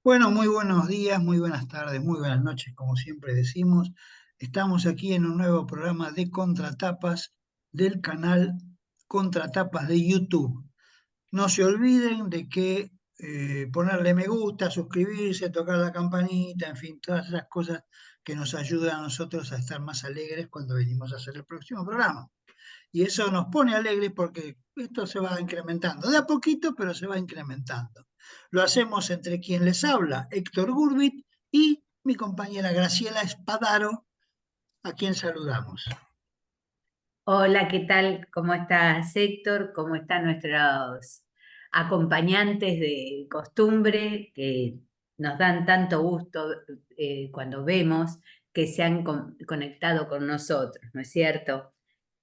Bueno, muy buenos días, muy buenas tardes, muy buenas noches, como siempre decimos. Estamos aquí en un nuevo programa de Contratapas del canal Contratapas de YouTube. No se olviden de que ponerle me gusta, suscribirse, tocar la campanita, en fin, todas esas cosas que nos ayudan a nosotros a estar más alegres cuando venimos a hacer el próximo programa. Y eso nos pone alegres porque esto se va incrementando, de a poquito, pero se va incrementando. Lo hacemos entre quien les habla, Héctor Gurbit, y mi compañera Graciela Espadaro, a quien saludamos. Hola, ¿qué tal? ¿Cómo estás, Héctor? ¿Cómo están nuestros acompañantes de costumbre que nos dan tanto gusto cuando vemos que se han conectado con nosotros, ¿no es cierto?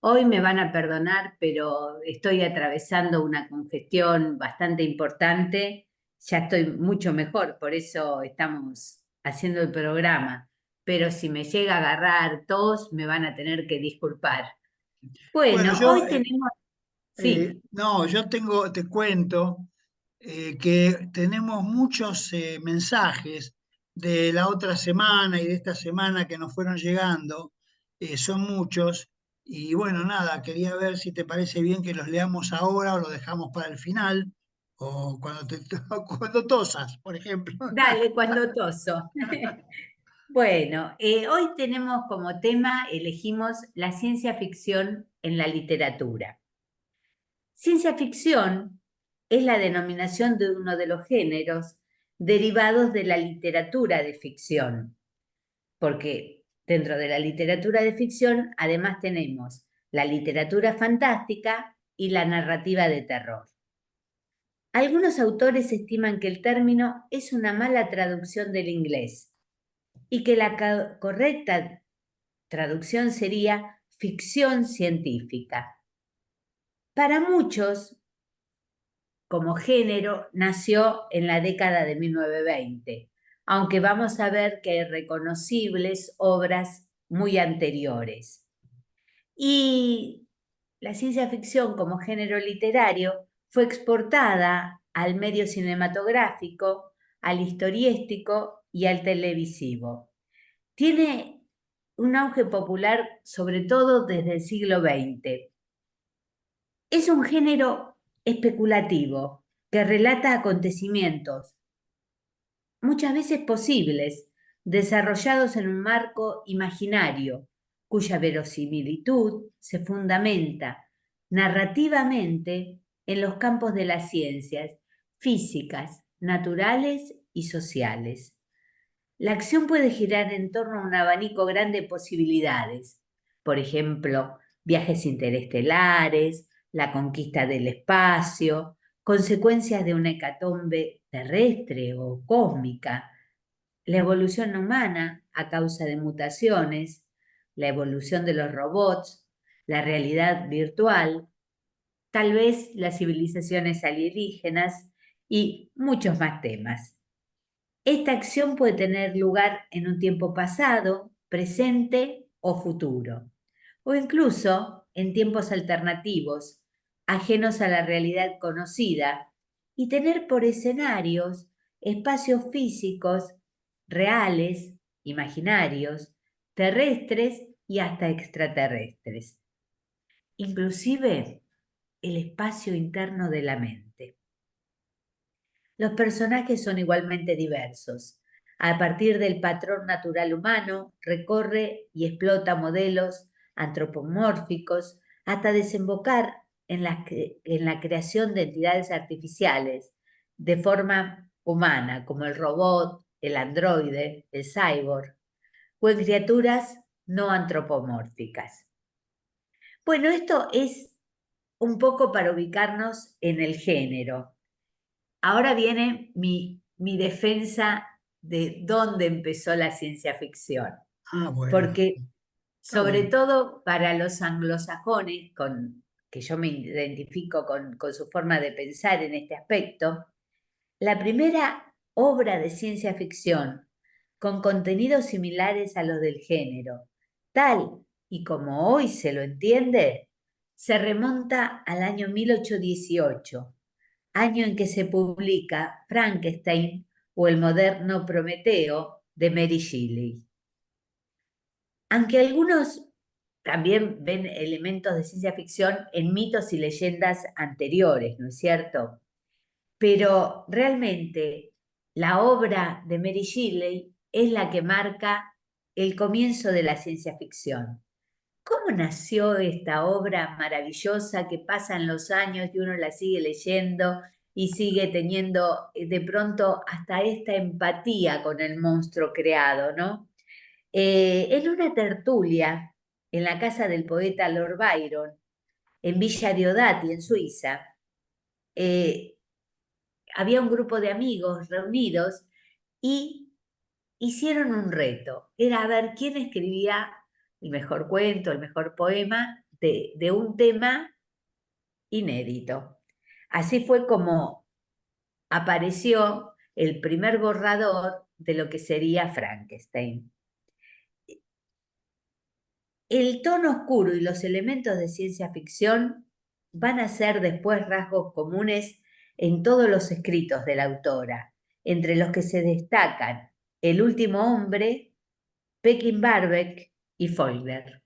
Hoy me van a perdonar, pero estoy atravesando una congestión bastante importante. Ya estoy mucho mejor, por eso estamos haciendo el programa. Pero si me llega a agarrar tos, me van a tener que disculpar. Bueno, Bueno, hoy tenemos, sí, no, te cuento que tenemos muchos mensajes de la otra semana y de esta semana que nos fueron llegando, son muchos, y bueno, nada, quería ver si te parece bien que los leamos ahora o lo dejamos para el final, o cuando, cuando tosas, por ejemplo. dale cuando toso. Bueno, hoy tenemos como tema, elegimos la ciencia ficción en la literatura. Ciencia ficción es la denominación de uno de los géneros derivados de la literatura de ficción, porque dentro de la literatura de ficción además tenemos la literatura fantástica y la narrativa de terror. Algunos autores estiman que el término es una mala traducción del inglés y que la correcta traducción sería ficción científica. Para muchos, como género, nació en la década de 1920, aunque vamos a ver que hay reconocibles obras muy anteriores. Y la ciencia ficción como género literario fue exportada al medio cinematográfico, al historiético y al televisivo. Tiene un auge popular sobre todo desde el siglo XX. Es un género especulativo que relata acontecimientos, muchas veces posibles, desarrollados en un marco imaginario, cuya verosimilitud se fundamenta narrativamente en los campos de las ciencias físicas, naturales y sociales. La acción puede girar en torno a un abanico grande de posibilidades, por ejemplo, viajes interestelares, la conquista del espacio, consecuencias de una hecatombe terrestre o cósmica, la evolución humana a causa de mutaciones, la evolución de los robots, la realidad virtual, tal vez las civilizaciones alienígenas y muchos más temas. Esta acción puede tener lugar en un tiempo pasado, presente o futuro, o incluso en tiempos alternativos, ajenos a la realidad conocida, y tener por escenarios espacios físicos reales, imaginarios, terrestres y hasta extraterrestres, inclusive el espacio interno de la mente. Los personajes son igualmente diversos. A partir del patrón natural humano, recorre y explota modelos antropomórficos hasta desembocar en la creación de entidades artificiales de forma humana, como el robot, el androide, el cyborg, o en criaturas no antropomórficas. Bueno, esto es un poco para ubicarnos en el género. Ahora viene mi defensa de dónde empezó la ciencia ficción, Ah, bueno, porque está sobre bueno. todo para los anglosajones, que yo me identifico con su forma de pensar en este aspecto, la primera obra de ciencia ficción con contenidos similares a los del género, tal y como hoy se lo entiende, se remonta al año 1818, año en que se publica Frankenstein, o El moderno Prometeo de Mary Shelley. Aunque algunos también ven elementos de ciencia ficción en mitos y leyendas anteriores, ¿no es cierto? Pero realmente la obra de Mary Shelley es la que marca el comienzo de la ciencia ficción. ¿Cómo nació esta obra maravillosa que pasan los años y uno la sigue leyendo y sigue teniendo de pronto hasta esta empatía con el monstruo creado, ¿no? En una tertulia en la casa del poeta Lord Byron, en Villa Diodati, en Suiza, eh, había un grupo de amigos reunidos y hicieron un reto. Era a ver quién escribía el mejor cuento, el mejor poema de un tema inédito. Así fue como apareció el primer borrador de lo que sería Frankenstein. El tono oscuro y los elementos de ciencia ficción van a ser después rasgos comunes en todos los escritos de la autora, entre los que se destacan El último hombre, Pekin Barbeck y Faulkner.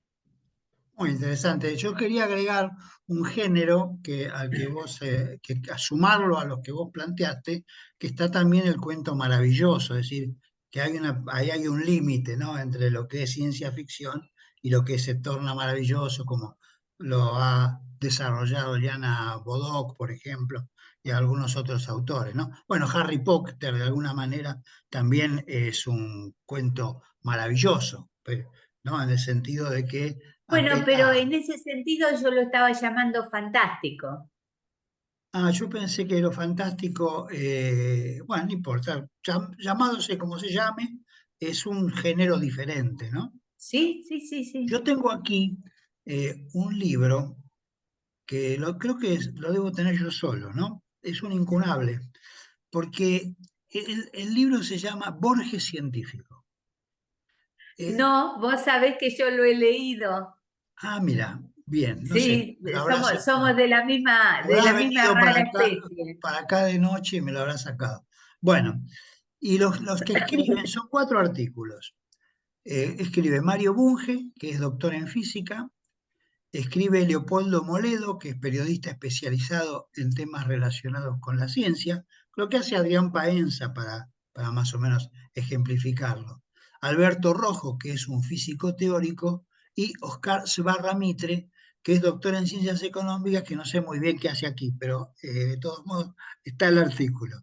Muy interesante. Yo quería agregar un género al que vos, a sumarlo a los que vos planteaste, que está también el cuento maravilloso, es decir, que ahí hay un límite, ¿no? Entre lo que es ciencia ficción y lo que se torna maravilloso, como lo ha desarrollado Liana Bodoc, por ejemplo, y algunos otros autores, ¿no? Bueno, Harry Potter, de alguna manera, también es un cuento maravilloso, ¿no? En el sentido de que Bueno, pero apela. en ese sentido yo lo estaba llamando fantástico. Yo pensé que lo fantástico, bueno, no importa, llamándose como se llame, es un género diferente, ¿no? Sí, sí, sí, Yo sí. tengo aquí un libro que creo que lo debo tener yo solo, ¿no? Es un incunable, porque el libro se llama Borges Científico. Eh, No, vos sabés que yo lo he leído. Mira, bien, no sé, Sí, me lo habrás somos sacado. de Habrás la misma venido rara especie. para acá de noche y me lo habrás sacado. Bueno, y los que escriben son cuatro artículos. Escribe Mario Bunge, que es doctor en física. Escribe Leopoldo Moledo, que es periodista especializado en temas relacionados con la ciencia. Lo que hace Adrián Paenza para más o menos ejemplificarlo. Alberto Rojo, que es un físico teórico. Y Oscar Sbarra Mitre, que es doctor en ciencias económicas, que no sé muy bien qué hace aquí, pero de todos modos está el artículo.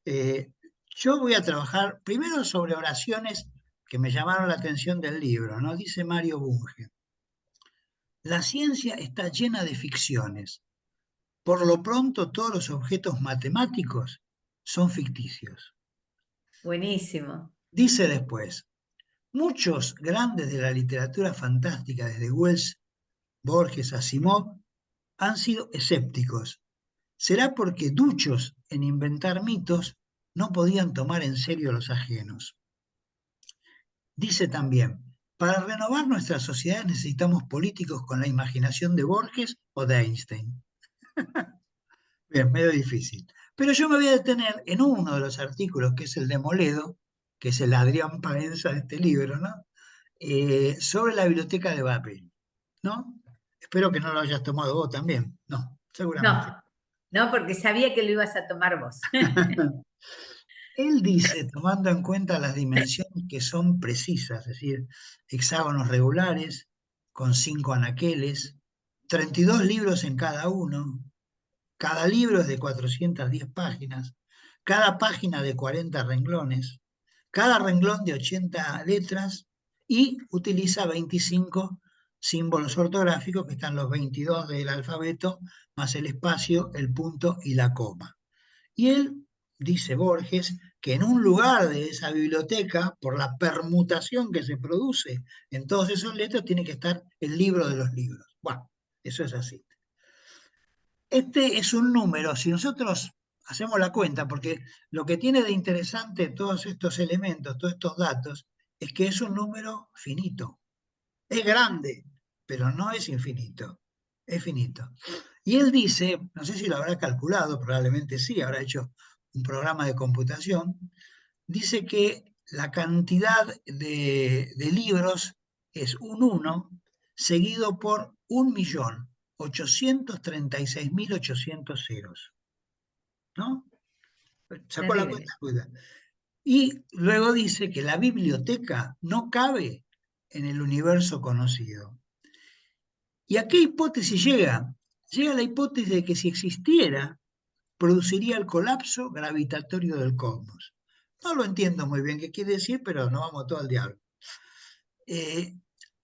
Eh, yo voy a trabajar primero sobre oraciones que me llamaron la atención del libro, ¿no? Dice Mario Bunge. La ciencia está llena de ficciones. Por lo pronto, todos los objetos matemáticos son ficticios. Buenísimo. Dice después, muchos grandes de la literatura fantástica, desde Wells, Borges, Asimov, han sido escépticos. ¿Será porque duchos en inventar mitos no podían tomar en serio los ajenos? Dice también, para renovar nuestra sociedad necesitamos políticos con la imaginación de Borges o de Einstein. Bien, medio difícil. Pero yo me voy a detener en uno de los artículos, que es el de Moledo, que es el Adrián Paenza de este libro, ¿no? Sobre la biblioteca de Babel, ¿no? Espero que no lo hayas tomado vos también. No, seguramente. No, no, porque sabía que lo ibas a tomar vos. Él dice, tomando en cuenta las dimensiones que son precisas, es decir, hexágonos regulares, con 5 anaqueles, 32 libros en cada libro es de 410 páginas, cada página de 40 renglones, cada renglón de 80 letras y utiliza 25 símbolos ortográficos, que están los 22 del alfabeto, más el espacio, el punto y la coma. Y él, dice Borges, que en un lugar de esa biblioteca, por la permutación que se produce en todos esos letras, tiene que estar el libro de los libros. Bueno, eso es así. Este es un número, si nosotros hacemos la cuenta, porque lo que tiene de interesante todos estos elementos, todos estos datos, es que es un número finito. Es grande, pero no es infinito. Es finito. Y él dice, no sé si lo habrá calculado, probablemente sí, habrá hecho un programa de computación, dice que la cantidad de libros es un 1 seguido por 1.836.800 ceros, ¿no? Sacó la Terrible. cuenta, cuida. Y luego dice que la biblioteca no cabe en el universo conocido. ¿Y a qué hipótesis llega? Llega a la hipótesis de que si existiera, produciría el colapso gravitatorio del cosmos. No lo entiendo muy bien qué quiere decir, pero no vamos todo al diablo. Eh,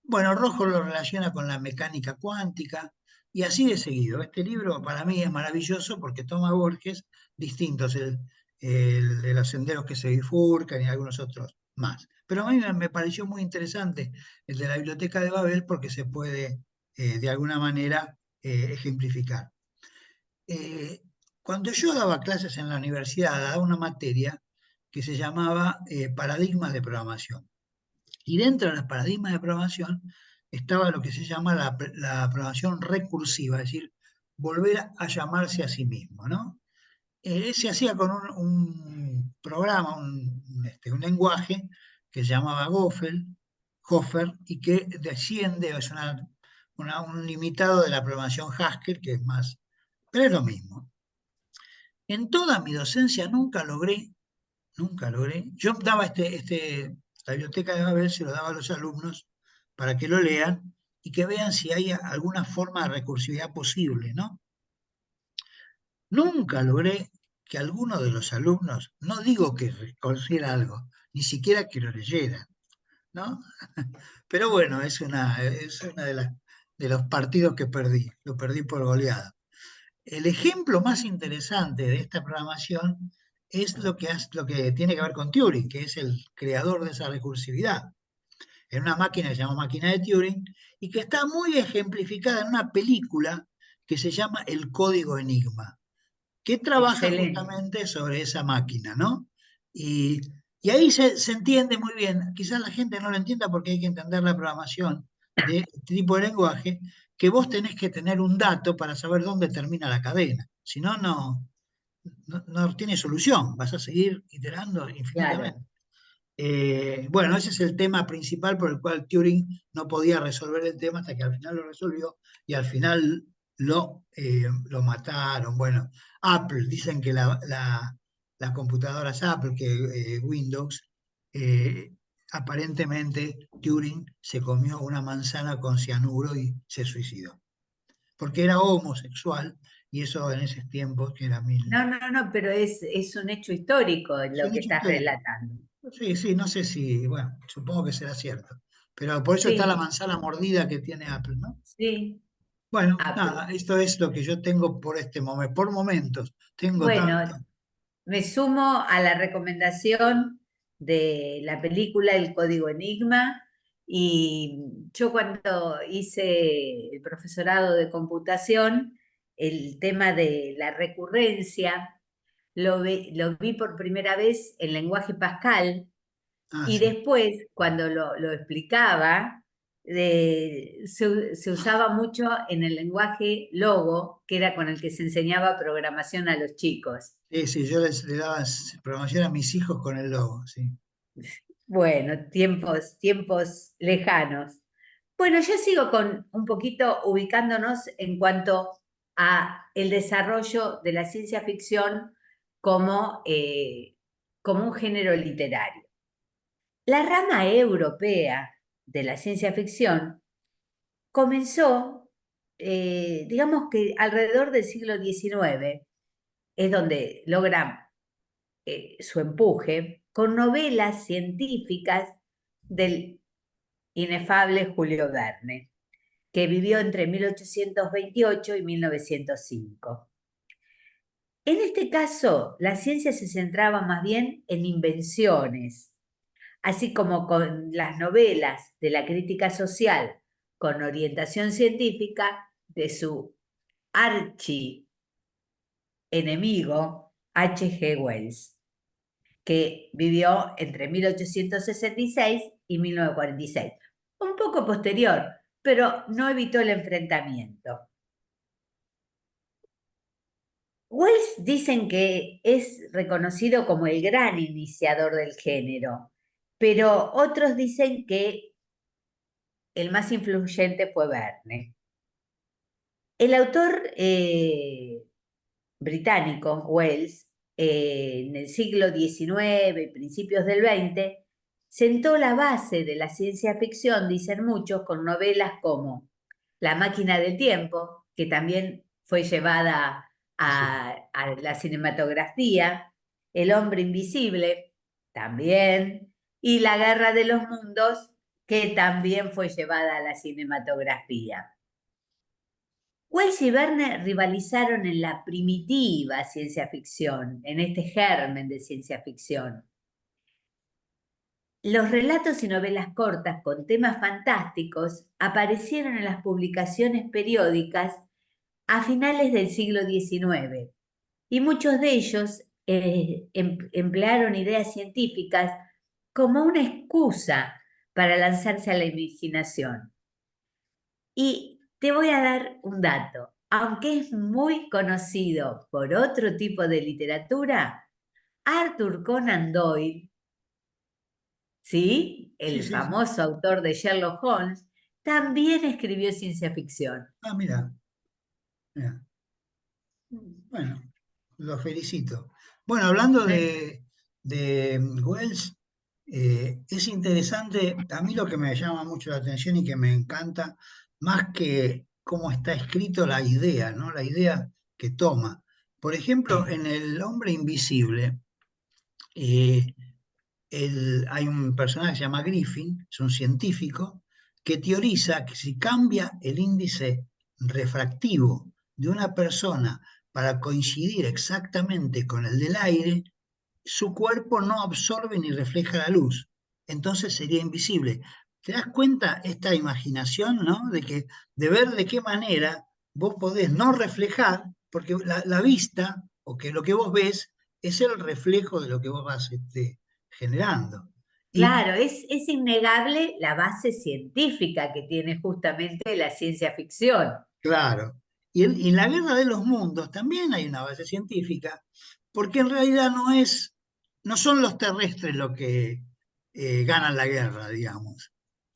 bueno, Rojo lo relaciona con la mecánica cuántica y así de seguido. Este libro para mí es maravilloso porque toma Borges distintos, de los senderos que se bifurcan y algunos otros más. Pero a mí me pareció muy interesante el de la Biblioteca de Babel porque se puede de alguna manera ejemplificar. Eh, Cuando yo daba clases en la universidad, daba una materia que se llamaba paradigmas de programación. Y dentro de los paradigmas de programación estaba lo que se llama la programación recursiva, es decir, volver a llamarse a sí mismo, ¿no? Se hacía con un programa, un lenguaje que se llamaba Gopher, y que desciende, es un limitado de la programación Haskell, que es más, pero es lo mismo. En toda mi docencia nunca logré. Yo daba la biblioteca de Babel, se lo daba a los alumnos para que lo lean y que vean si hay alguna forma de recursividad posible, ¿no? Nunca logré que alguno de los alumnos, no digo que reconociera algo, ni siquiera que lo leyeran, ¿no? Pero bueno, es una de los partidos que perdí, lo perdí por goleada. El ejemplo más interesante de esta programación es lo que tiene que ver con Turing, que es el creador de esa recursividad. En una máquina que se llama máquina de Turing y que está muy ejemplificada en una película que se llama El Código Enigma, que trabaja Excelente. justamente sobre esa máquina, ¿no? Y, y ahí se entiende muy bien, quizás la gente no lo entienda porque hay que entender la programación de este tipo de lenguaje, que vos tenés que tener un dato para saber dónde termina la cadena. Si no, no tiene solución, vas a seguir iterando infinitamente. Claro. Bueno, ese es el tema principal por el cual Turing no podía resolver el tema hasta que al final lo resolvió y al final lo mataron. Bueno, Apple, dicen que las computadoras Apple, que Windows, eh, aparentemente Turing se comió una manzana con cianuro y se suicidó, porque era homosexual y eso en esos tiempos, que era No, no, no, pero es un hecho histórico es lo un que hecho estás histórico. relatando. Sí, sí, no sé si, bueno, supongo que será cierto. Pero por eso está la Sí, manzana mordida que tiene Apple, ¿no? sí. Bueno, Apple. nada, esto es lo que yo tengo por este momento. Por momentos, tengo tanto. Bueno, me sumo a la recomendación de la película El Código Enigma y yo cuando hice el profesorado de computación, el tema de la recurrencia lo vi por primera vez en lenguaje Pascal. Ah, Y sí. después, cuando lo explicaba, se usaba mucho en el lenguaje Logo, que era con el que se enseñaba programación a los chicos. Sí, sí, yo le daba programación a mis hijos con el logo, sí. Bueno, tiempos lejanos. Bueno, yo sigo con un poquito ubicándonos en cuanto a el desarrollo de la ciencia ficción como un género literario. La rama europea de la ciencia ficción comenzó, digamos que alrededor del siglo XIX, es donde logra su empuje con novelas científicas del inefable Julio Verne, que vivió entre 1828 y 1905. En este caso, la ciencia se centraba más bien en invenciones, así como con las novelas de la crítica social con orientación científica de su archi enemigo H. G. Wells, que vivió entre 1866 y 1946. Un poco posterior, pero no evitó el enfrentamiento. Wells dicen que es reconocido como el gran iniciador del género, pero otros dicen que el más influyente fue Verne. El autor británico, Wells, en el siglo XIX y principios del XX, sentó la base de la ciencia ficción, dicen muchos, con novelas como La máquina del tiempo, que también fue llevada Sí. a la cinematografía, El hombre invisible, también, y La guerra de los mundos, que también fue llevada a la cinematografía. Wells y Verne rivalizaron en la primitiva ciencia ficción, en este germen de ciencia ficción. Los relatos y novelas cortas con temas fantásticos aparecieron en las publicaciones periódicas a finales del siglo XIX y muchos de ellos emplearon ideas científicas como una excusa para lanzarse a la imaginación. Y te voy a dar un dato. Aunque es muy conocido por otro tipo de literatura, Arthur Conan Doyle, ¿sí? Sí, El sí, sí. famoso autor de Sherlock Holmes, también escribió ciencia ficción. Ah, mira, mira. Bueno, lo felicito. Bueno, hablando de Wells, es interesante, a mí lo que me llama mucho la atención y que me encanta, más que cómo está escrito la idea, ¿no? La idea que toma. Por ejemplo, en El hombre invisible, eh, hay un personaje que se llama Griffin, es un científico, que teoriza que si cambia el índice refractivo de una persona para coincidir exactamente con el del aire, su cuerpo no absorbe ni refleja la luz, entonces sería invisible. ¿Te das cuenta esta imaginación, ¿no? De ver de qué manera vos podés no reflejar, porque la vista, o que lo que vos ves, es el reflejo de lo que vos vas generando. Y Claro, es innegable la base científica que tiene justamente la ciencia ficción. claro, y en la guerra de los mundos también hay una base científica, porque en realidad no son los terrestres los que ganan la guerra, digamos.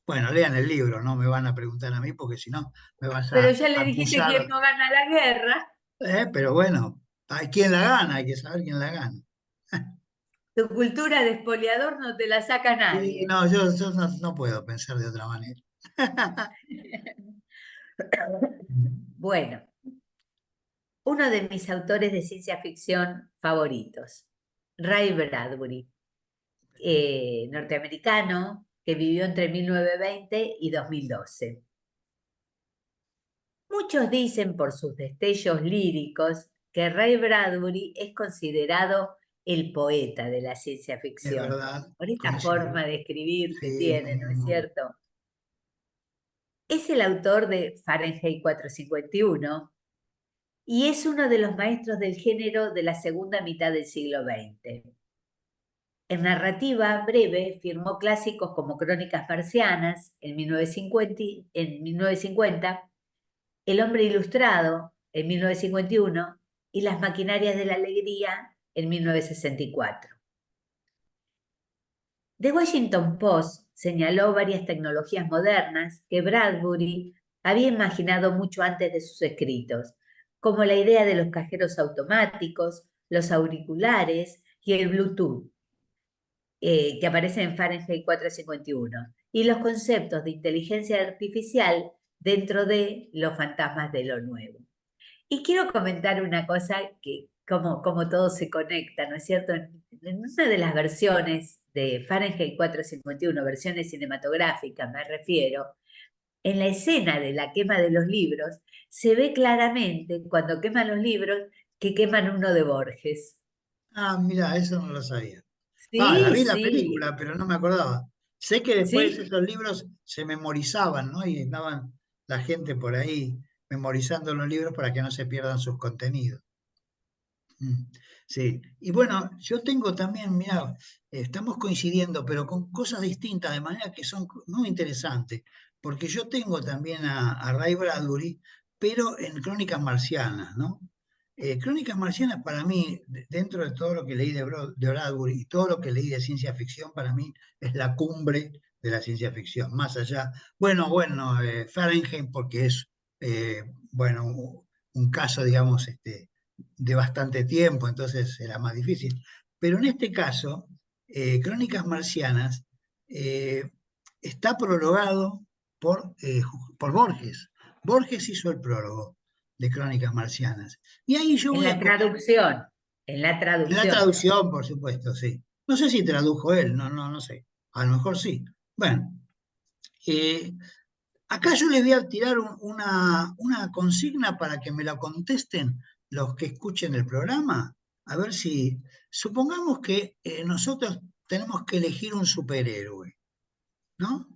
Bueno, lean el libro, no me van a preguntar a mí porque si no me vas Pero a ya le dijiste quién acusar. no gana la guerra. Pero bueno, hay quien la gana, hay que saber quién la gana. Tu cultura de espoliador no te la saca Y nadie. no, yo no puedo pensar de otra manera. Bueno, uno de mis autores de ciencia ficción favoritos, Ray Bradbury, norteamericano que vivió entre 1920 y 2012. Muchos dicen por sus destellos líricos que Ray Bradbury es considerado el poeta de la ciencia Es ficción, verdad, por esta coincido. forma de escribir que Sí, tiene, ¿no es cierto? Es el autor de Fahrenheit 451 y es uno de los maestros del género de la segunda mitad del siglo XX. En narrativa breve firmó clásicos como Crónicas marcianas en 1950, El hombre ilustrado en 1951 y Las maquinarias de la alegría en 1964. The Washington Post señaló varias tecnologías modernas que Bradbury había imaginado mucho antes de sus escritos, como la idea de los cajeros automáticos, los auriculares y el Bluetooth, que aparece en Fahrenheit 451, y los conceptos de inteligencia artificial dentro de los fantasmas de lo nuevo. Y quiero comentar una cosa que, como todo se conecta, ¿no es cierto? En una de las versiones de Fahrenheit 451, versiones cinematográficas me refiero, en la escena de la quema de los libros, se ve claramente cuando queman los libros que queman uno de Borges. Ah, mira, eso no lo sabía. La Sí, vi la sí, película, pero no me acordaba. Sé que después sí. esos libros se memorizaban, ¿no? Y estaban la gente por ahí memorizando los libros para que no se pierdan sus contenidos. Mm, sí, y bueno, yo tengo también, mira, estamos coincidiendo, pero con cosas distintas, de manera que son muy interesantes, porque yo tengo también a Ray Bradbury, pero en Crónicas Marcianas, ¿no? Crónicas Marcianas para mí, dentro de todo lo que leí de Bradbury y todo lo que leí de ciencia ficción, para mí es la cumbre de la ciencia ficción. Más allá, bueno, Fahrenheit porque es, bueno, un caso, digamos, de bastante tiempo, entonces era más difícil. Pero en este caso, Crónicas Marcianas eh, está prologado por Borges. Borges hizo el prólogo de Crónicas Marcianas. Y ahí yo En voy la a contar, traducción, en la en la traducción. traducción, por supuesto, sí. No sé si tradujo él, no sé. A lo mejor sí. Bueno, eh, acá yo les voy a tirar una consigna para que me la contesten los que escuchen el programa. A ver si, supongamos que nosotros tenemos que elegir un superhéroe, ¿no?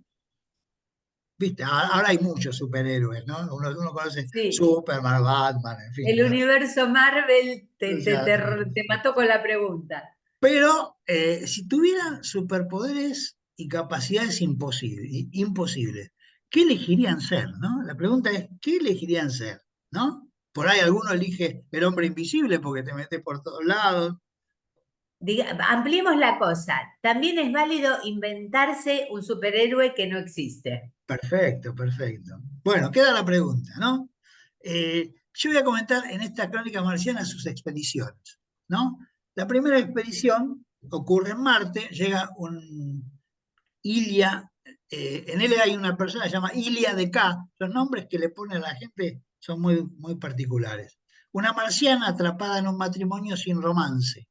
Viste, ahora hay muchos superhéroes, ¿no? Uno conoce Sí, Superman, Batman, en fin, el ¿no? universo Marvel O sea, te mató con la pregunta. pero si tuvieran superpoderes y capacidades imposibles, ¿qué elegirían ser, no? La pregunta es, ¿qué elegirían ser, no? Por ahí alguno elige el hombre invisible porque te metes por todos lados. Ampliemos la cosa. También es válido inventarse un superhéroe que no existe. Perfecto, perfecto. Bueno, queda la pregunta, ¿no? Yo voy a comentar en esta crónica marciana sus expediciones, ¿no? La primera expedición ocurre en Marte, llega un Ilia, en él hay una persona que se llama Ilia de K, los nombres que le pone a la gente son muy particulares. Una marciana atrapada en un matrimonio sin romance.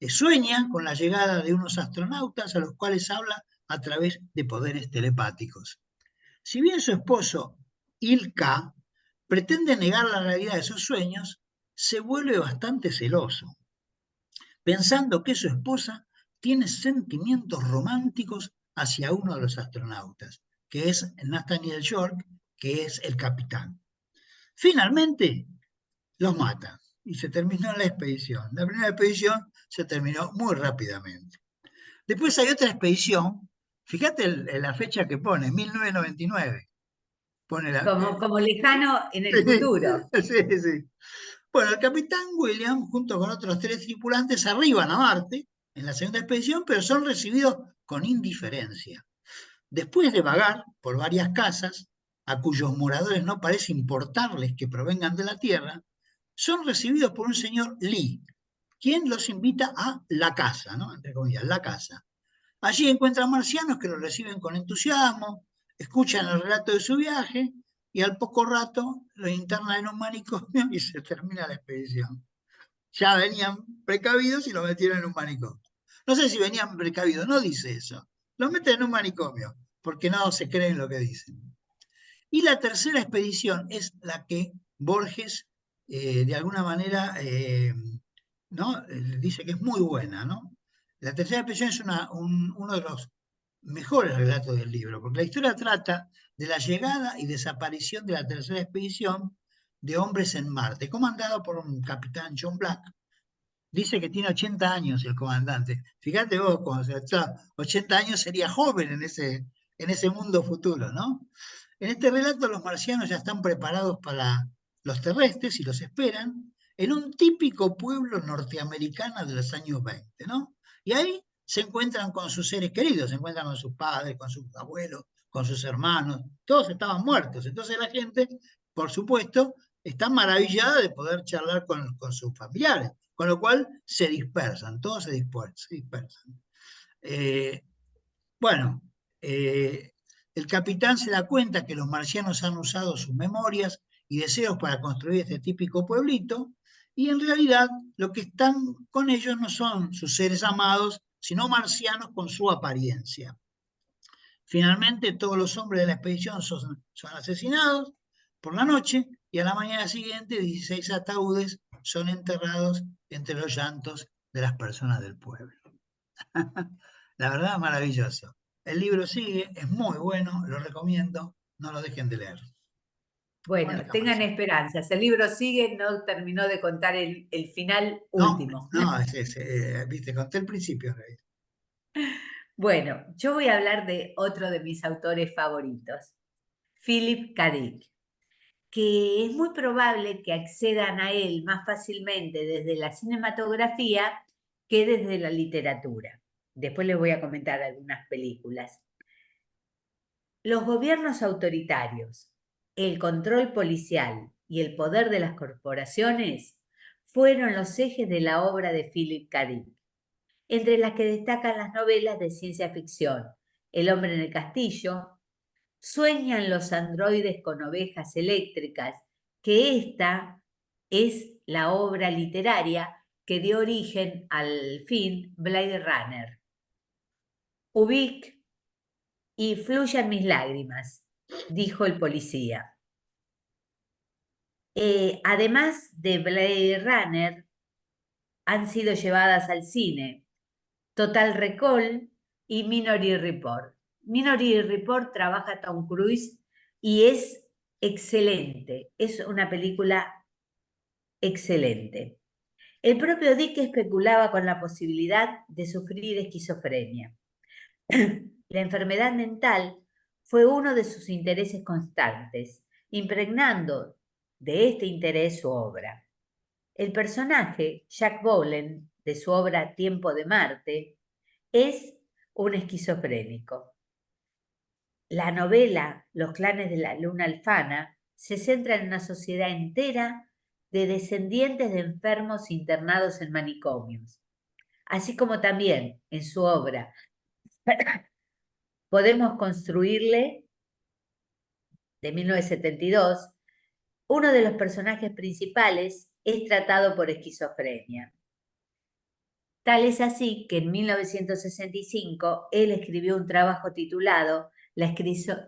Sueña con la llegada de unos astronautas a los cuales habla a través de poderes telepáticos. Si bien su esposo, Ilka, pretende negar la realidad de sus sueños, se vuelve bastante celoso, pensando que su esposa tiene sentimientos románticos hacia uno de los astronautas, que es Nathaniel York, que es el capitán. Finalmente, los mata y se terminó la expedición. La primera expedición se terminó muy rápidamente. Después hay otra expedición, fíjate la fecha que pone, 1999. Pone la, Como lejano en el sí, futuro. sí, sí. Bueno, el capitán William, junto con otros tres tripulantes, arriban a Marte en la segunda expedición, pero son recibidos con indiferencia. Después de vagar por varias casas, a cuyos moradores no parece importarles que provengan de la Tierra, son recibidos por un señor Lee, quien los invita a la casa, ¿no? Entre comillas, la casa. Allí encuentran marcianos que los reciben con entusiasmo, escuchan el relato de su viaje y al poco rato los internan en un manicomio y se termina la expedición. Ya venían precavidos y lo metieron en un manicomio. No sé si venían precavidos, no dice eso. Los meten en un manicomio porque no se creen lo que dicen. Y la tercera expedición es la que Borges, de alguna manera, ¿no? Dice que es muy buena, ¿no? La tercera expedición es uno de los mejores relatos del libro, porque la historia trata de la llegada y desaparición de la tercera expedición de hombres en Marte, comandado por un capitán John Black. Dice que tiene 80 años el comandante. Fíjate vos, cuando se está 80 años sería joven en ese mundo futuro, ¿no? En este relato los marcianos ya están preparados para los terrestres y los esperan en un típico pueblo norteamericano de los años 20, ¿no? Y ahí se encuentran con sus seres queridos, se encuentran con sus padres, con sus abuelos, con sus hermanos, todos estaban muertos. Entonces la gente, por supuesto, está maravillada de poder charlar con sus familiares, con lo cual se dispersan, todos se dispersan. Eh, bueno, eh, el capitán se da cuenta que los marcianos han usado sus memorias y deseos para construir este típico pueblito, y en realidad lo que están con ellos no son sus seres amados, sino marcianos con su apariencia. Finalmente, todos los hombres de la expedición son asesinados por la noche y a la mañana siguiente 16 ataúdes son enterrados entre los llantos de las personas del pueblo. La verdad, maravilloso. El libro sigue, es muy bueno, lo recomiendo, no lo dejen de leer. Bueno, Crónica tengan Marciana. esperanzas. El libro sigue, no terminó de contar el final No, último. no, viste, conté el principio. Bueno, yo voy a hablar de otro de mis autores favoritos, Philip K. Dick, que es muy probable que accedan a él más fácilmente desde la cinematografía que desde la literatura. Después les voy a comentar algunas películas. Los gobiernos autoritarios, el control policial y el poder de las corporaciones fueron los ejes de la obra de Philip K. Dick, entre las que destacan las novelas de ciencia ficción El hombre en el castillo, Sueñan los androides con ovejas eléctricas, que esta es la obra literaria que dio origen al film Blade Runner. Ubik y fluyan mis lágrimas, dijo el policía. Además de Blade Runner, han sido llevadas al cine Total Recall y Minority Report. Minority Report trabaja Tom Cruise y es excelente, es una película excelente. El propio Dick especulaba con la posibilidad de sufrir esquizofrenia. La enfermedad mental fue uno de sus intereses constantes, impregnando de este interés su obra. El personaje, Jack Bowen, de su obra Tiempo de Marte, es un esquizofrénico. La novela Los clanes de la luna alfana se centra en una sociedad entera de descendientes de enfermos internados en manicomios, así como también en su obra Podemos construirle, de 1972, uno de los personajes principales es tratado por esquizofrenia. Tal es así que en 1965 él escribió un trabajo titulado La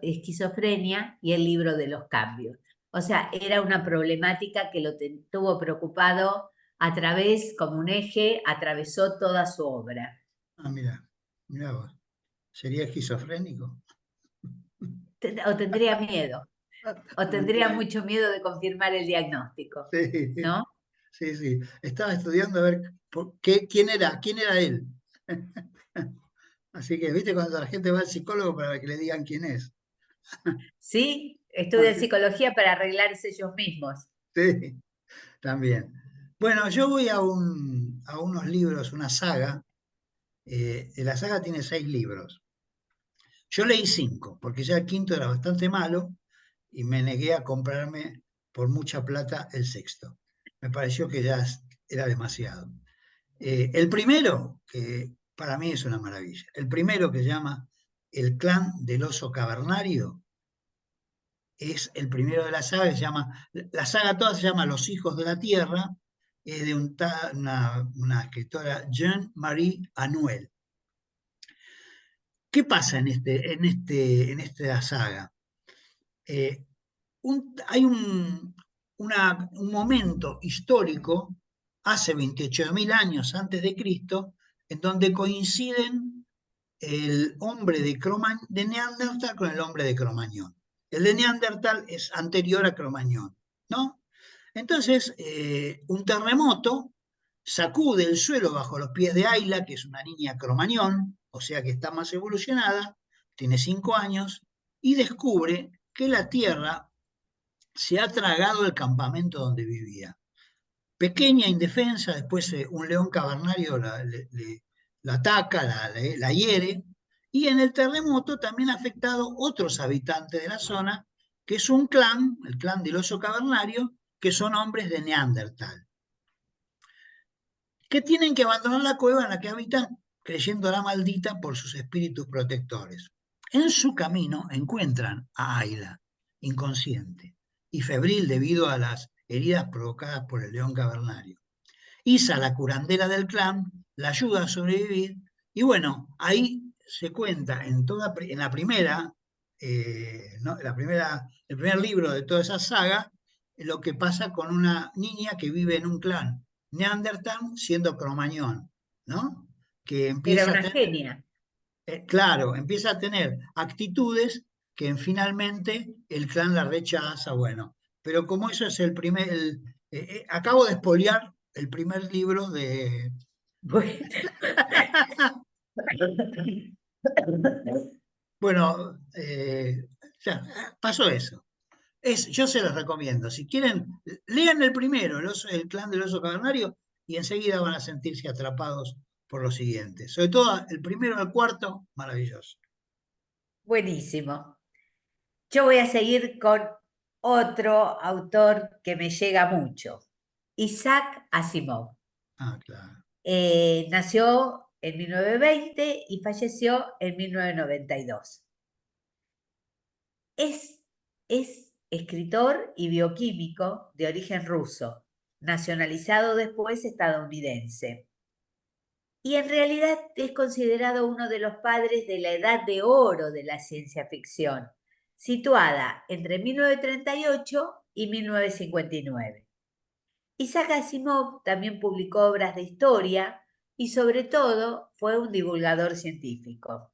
esquizofrenia y el libro de los cambios. O sea, era una problemática que lo tuvo preocupado a través, como un eje, atravesó toda su obra. Ah, mira vos. ¿Sería esquizofrénico? O tendría miedo, o tendría Tendría- mucho miedo de confirmar el diagnóstico, Sí, ¿no? sí, sí. Estaba estudiando a ver quién era él. Así que, viste, cuando la gente va al psicólogo para que le digan quién es. Sí, estudian Así, psicología para arreglarse ellos mismos. sí, también. Bueno, yo voy a unos libros, una saga. La saga tiene 6 libros. Yo leí 5, porque ya el quinto era bastante malo y me negué a comprarme por mucha plata el sexto. Me pareció que ya era demasiado. El primero, que para mí es una maravilla, el primero que se llama El clan del oso cavernario, es el primero de la saga, la saga toda se llama Los hijos de la tierra, es de una escritora, Jean-Marie Anouilh. ¿Qué pasa en esta saga? Eh, hay un momento histórico, hace 28.000 años antes de Cristo, en donde coinciden el hombre de Neandertal con el hombre de Cromañón. El de Neandertal es anterior a Cromañón, ¿no? Entonces, un terremoto sacude el suelo bajo los pies de Ayla, que es una niña cromañón, o sea que está más evolucionada, tiene 5 años, y descubre que la Tierra se ha tragado el campamento donde vivía. Pequeña, indefensa, después un león cavernario la ataca, la hiere, y en el terremoto también ha afectado otros habitantes de la zona, que es un clan, el clan del oso cavernario, que son hombres de Neandertal, que tienen que abandonar la cueva en la que habitan, creyéndola maldita por sus espíritus protectores. En su camino encuentran a Ayla, inconsciente y febril debido a las heridas provocadas por el león cavernario. Isa, la curandera del clan, la ayuda a sobrevivir y bueno, ahí se cuenta en la primera, ¿no? El primer libro de toda esa saga, lo que pasa con una niña que vive en un clan Neandertal siendo cromañón, ¿no? Que Era empieza a una tener, genia. claro, empieza a tener actitudes que finalmente el clan la rechaza, bueno, pero como eso es acabo de espoliar el primer libro de... Bueno. Bueno, ya, pasó eso. Yo se los recomiendo. Si quieren, lean el primero, el clan del oso cavernario, y enseguida van a sentirse atrapados por los siguientes. Sobre todo el primero al cuarto, maravilloso. Buenísimo. Yo voy a seguir con otro autor que me llega mucho, Isaac Asimov. Ah, claro. Nació en 1920 y falleció en 1992. Es escritor y bioquímico de origen ruso, nacionalizado después estadounidense. Y en realidad es considerado uno de los padres de la edad de oro de la ciencia ficción, situada entre 1938 y 1959. Isaac Asimov también publicó obras de historia y sobre todo fue un divulgador científico.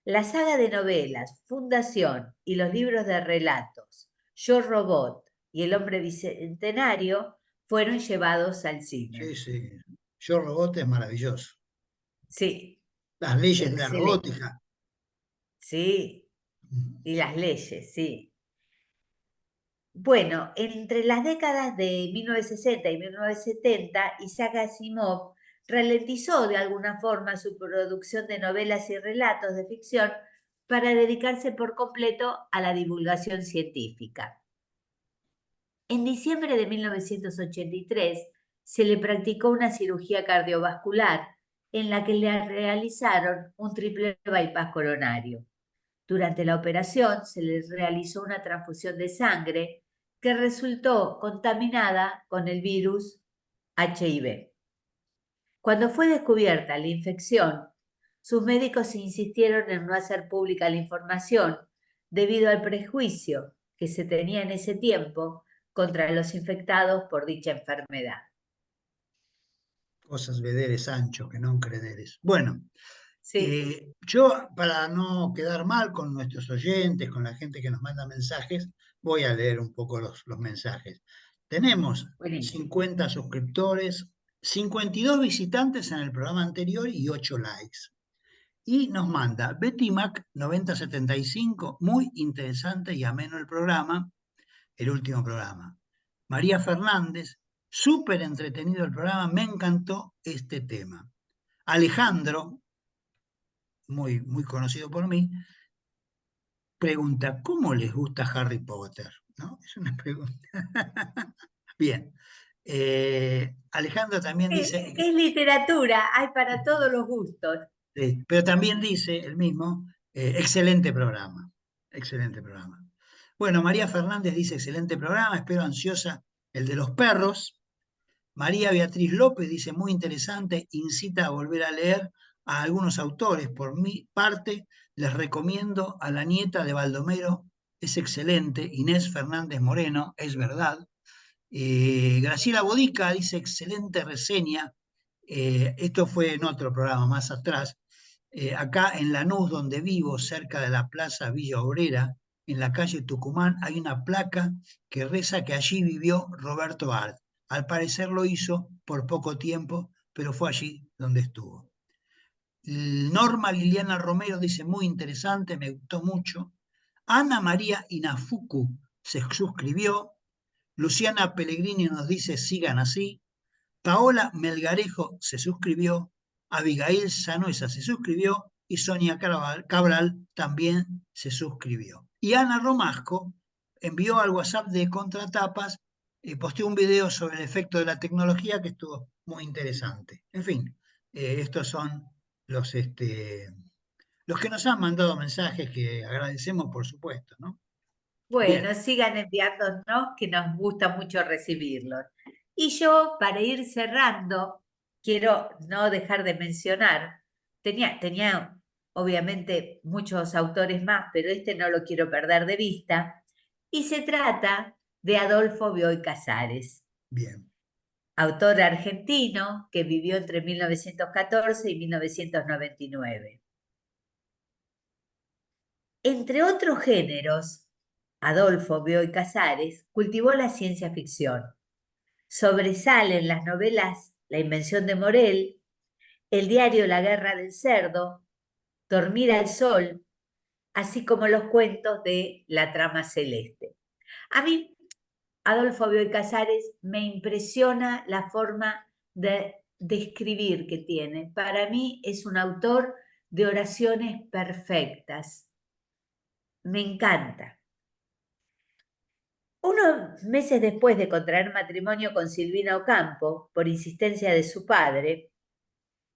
La saga de novelas Fundación y los libros de relatos Yo Robot y El Hombre Bicentenario fueron llevados al Sí, cine. sí. Yo Robot es maravilloso. Sí, Las leyes de la excelente. robótica. Sí, y las leyes, sí. Bueno, entre las décadas de 1960 y 1970, Isaac Asimov ralentizó de alguna forma su producción de novelas y relatos de ficción para dedicarse por completo a la divulgación científica. En diciembre de 1983 se le practicó una cirugía cardiovascular en la que le realizaron un triple bypass coronario. Durante la operación se le realizó una transfusión de sangre que resultó contaminada con el virus HIV. Cuando fue descubierta la infección, sus médicos insistieron en no hacer pública la información debido al prejuicio que se tenía en ese tiempo contra los infectados por dicha enfermedad. Cosas vederes ancho, que no crederes. Bueno, Sí, yo, para no quedar mal con nuestros oyentes, con la gente que nos manda mensajes, voy a leer un poco los mensajes. Tenemos buenísimo. 50 suscriptores, 52 visitantes en el programa anterior y 8 likes. Y nos manda Betty Mac 9075, muy interesante y ameno el programa, el último programa. María Fernández, súper entretenido el programa, me encantó este tema. Alejandro, muy conocido por mí, pregunta, ¿cómo les gusta Harry Potter? ¿No? Es una pregunta. Bien. Alejandro también dice, Es literatura, hay para todos los gustos. pero también dice el mismo, excelente programa, excelente programa. Bueno, María Fernández dice, excelente programa, espero ansiosa el de los perros. María Beatriz López dice, muy interesante, incita a volver a leer a algunos autores. Por mi parte, les recomiendo a la nieta de Baldomero, es excelente, Inés Fernández Moreno, es verdad. Graciela Bodica dice, excelente reseña. Esto fue en otro programa más atrás. Acá en Lanús, donde vivo, cerca de la Plaza Villa Obrera, en la calle Tucumán, hay una placa que reza que allí vivió Roberto Art. Al parecer lo hizo por poco tiempo, pero fue allí donde estuvo. Norma Liliana Romero dice, muy interesante, me gustó mucho. Ana María Inafuku se suscribió. Luciana Pellegrini nos dice, sigan así. Paola Melgarejo se suscribió. Abigail Sanuesa se suscribió. Y Sonia Cabral también se suscribió. Y Ana Romasco envió al WhatsApp de Contratapas y posteó un video sobre el efecto de la tecnología que estuvo muy interesante. En fin, estos son los que nos han mandado mensajes que agradecemos, por supuesto, ¿no? Bien, Bueno, sigan enviándonos, que nos gusta mucho recibirlos. Y yo, para ir cerrando, quiero no dejar de mencionar, tenía obviamente muchos autores más, pero este no lo quiero perder de vista, y se trata de Adolfo Bioy Casares, bien. autor argentino que vivió entre 1914 y 1999. Entre otros géneros, Adolfo Bioy Casares cultivó la ciencia ficción. Sobresalen las novelas La invención de Morel, el diario La guerra del cerdo, Dormir al sol, así como los cuentos de La trama celeste. A mí, Adolfo Bioy Casares, me impresiona la forma de escribir que tiene. Para mí es un autor de oraciones perfectas. Me encanta. Unos meses después de contraer matrimonio con Silvina Ocampo, por insistencia de su padre,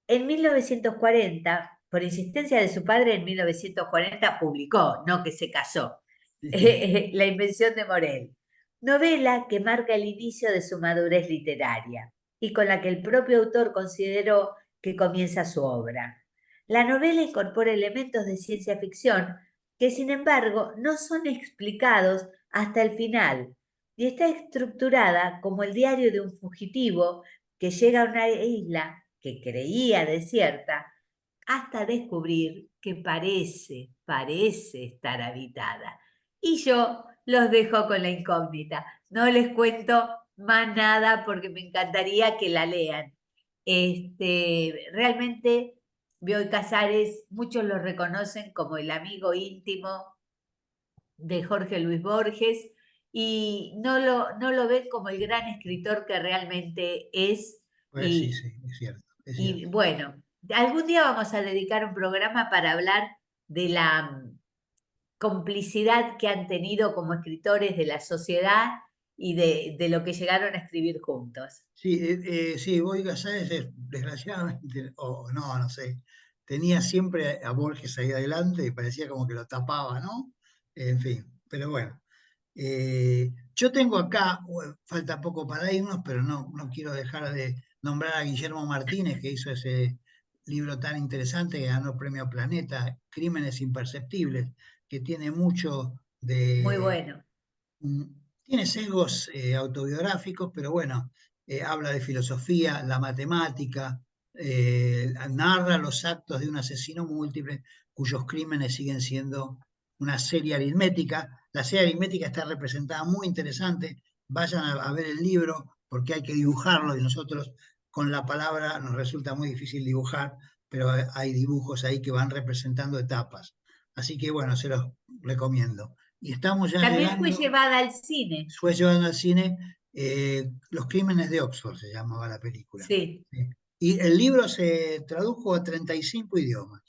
en 1940, por insistencia de su padre, en 1940 publicó, no que se casó, Sí, sí. La invención de Morel, novela que marca el inicio de su madurez literaria y con la que el propio autor consideró que comienza su obra. La novela incorpora elementos de ciencia ficción que, sin embargo, no son explicados hasta el final y está estructurada como el diario de un fugitivo que llega a una isla que creía desierta hasta descubrir que parece estar habitada. Y yo los dejo con la incógnita. No les cuento más nada porque me encantaría que la lean. Realmente, Bioy Casares, muchos lo reconocen como el amigo íntimo de Jorge Luis Borges y no lo ven como el gran escritor que realmente es. Pues sí, Y sí, es cierto, es y cierto. bueno, algún día vamos a dedicar un programa para hablar de la complicidad que han tenido como escritores de la sociedad y de lo que llegaron a escribir juntos. Sí, sí, Boy Casares, desgraciadamente, o no, no sé, tenía siempre a Borges ahí adelante y parecía como que lo tapaba, ¿no? En fin, pero bueno. Yo tengo acá, falta poco para irnos, pero no quiero dejar de nombrar a Guillermo Martínez, que hizo ese libro tan interesante que ganó el Premio Planeta, Crímenes Imperceptibles, que tiene mucho Muy de bueno. mm, tiene sesgos autobiográficos, pero bueno, habla de filosofía, la matemática, narra los actos de un asesino múltiple cuyos crímenes siguen siendo una serie aritmética. La serie aritmética está representada muy interesante. Vayan a ver el libro porque hay que dibujarlo y nosotros con la palabra nos resulta muy difícil dibujar, pero hay dibujos ahí que van representando etapas. Así que bueno, se los recomiendo. Y estamos ya También fue llegando, llevada al cine. fue llevando al cine Los Crímenes de Oxford, se llamaba la película. Sí. ¿Sí? Y el libro se tradujo a 35 idiomas.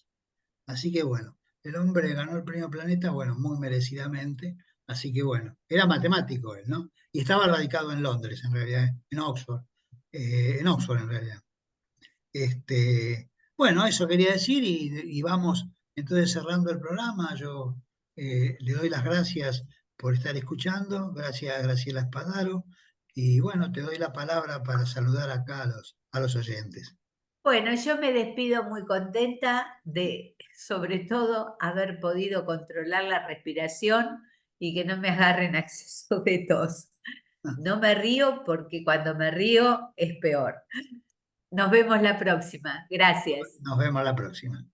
Así que bueno, el hombre ganó el premio Planeta, bueno, muy merecidamente. Así que bueno, era matemático él, ¿no? Y estaba radicado en Londres, en realidad, en Oxford en realidad. Bueno, eso quería decir y vamos entonces cerrando el programa. Yo le doy las gracias por estar escuchando, gracias a Graciela Espadaro y bueno, te doy la palabra para saludar acá a los oyentes. Bueno, yo me despido muy contenta de, sobre todo, haber podido controlar la respiración y que no me agarren acceso de tos. No me río porque cuando me río es peor. Nos vemos la próxima. Gracias. Nos vemos la próxima.